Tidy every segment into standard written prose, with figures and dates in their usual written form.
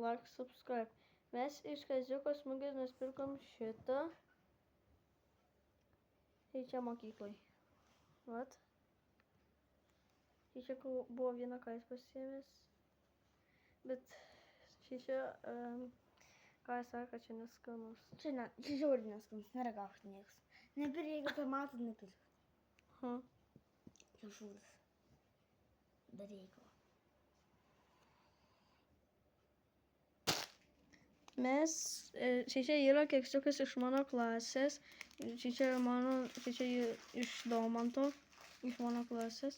like, subscribe. Mes iš Kaziuko Mugės nusipirkom šitą. Tai čia mokyklai. Vat. Tai čia buvo viena, ką jis pasiėmęs. Bet čia, ką jis sako, čia neskanus. Čia žiauriai neskanus, neragaukit nieks. Nepirk, jeigu per matot, nepirk. Čia šūdas. Dar reikalo. Mes, čia yra keksiukas iš mano klasės. Čia iš Domanto, iš mano klasės.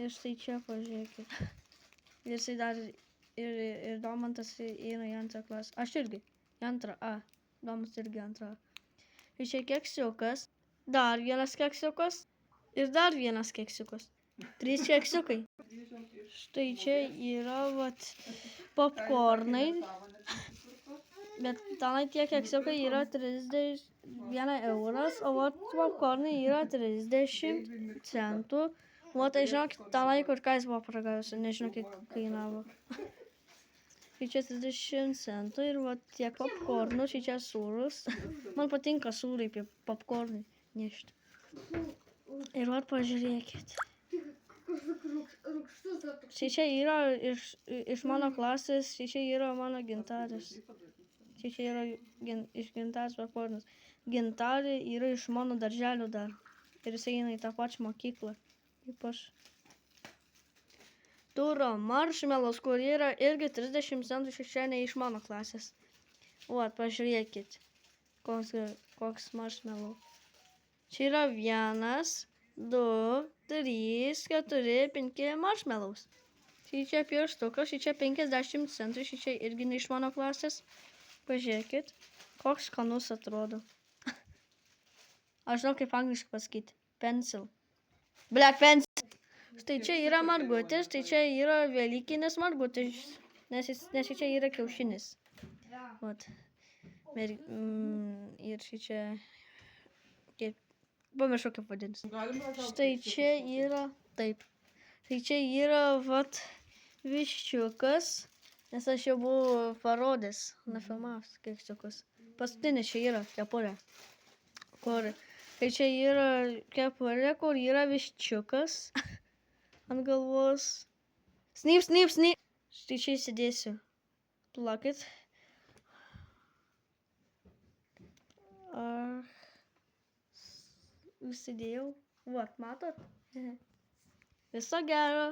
Ir štai čia, pažiūrėkit. Ir jisai dar, ir Domantas eina į antrą klasę. Aš irgi, į antrą A. Domantas irgi antrą A. Ir čia keksiukas, dar vienas keksiukas ir dar vienas keksiukas. 3 keksiukai. Štai čia yra, vat, popkornai. Bet tenai tie keksiukai yra 31 euras, o vat popkornai yra 30 centų. O tai žinokit, tenai kur ką jis buvo paragavęs, nežinau, kiek kainavo. Tai čia 30 centų ir vat tiek popkornų, čia sūrus. Man patinka sūrai apie popkornai nešti. Ir vat pažiūrėkit. Čia yra iš mano klasės, čia yra mano gintarės. Čia yra iš gintarės popkornas. Gintarė yra iš mano darželio dar. Ir jis eina į tą pačią mokyklą. Kaip aš. Turo marshmallows, kur yra irgi 30 centų čia ne iš mano klasės. O, pažiūrėkit, koks marshmallow. Čia yra 1, 2, 3, 4, 5 marshmallows. Čia pirštukas, čia 50 centų, čia irgi ne iš mano klasės. Pažiūrėkit, koks skanus atrodo. Aš žinau, kaip angliškai pasakyti. Pencil. Black pencil. Štai čia yra margutis, tai čia yra velykinis margutis, nes čia yra kiaušinis. Vat. Ir čia, pamiršau kaip vadinasi. Štai čia yra, taip. Tai čia yra, vat, viščiukas, nes aš jau buvau parodęs, nefilmavęs keksiukus. Paskutinis čia yra kepurė. Tai čia yra kepurė, kur yra viščiukas ant galvos. Snyp, snyp, snyp. Štai čia įsidėsiu. Plakit. Įsidėjau. Vat, matot? Viso gero.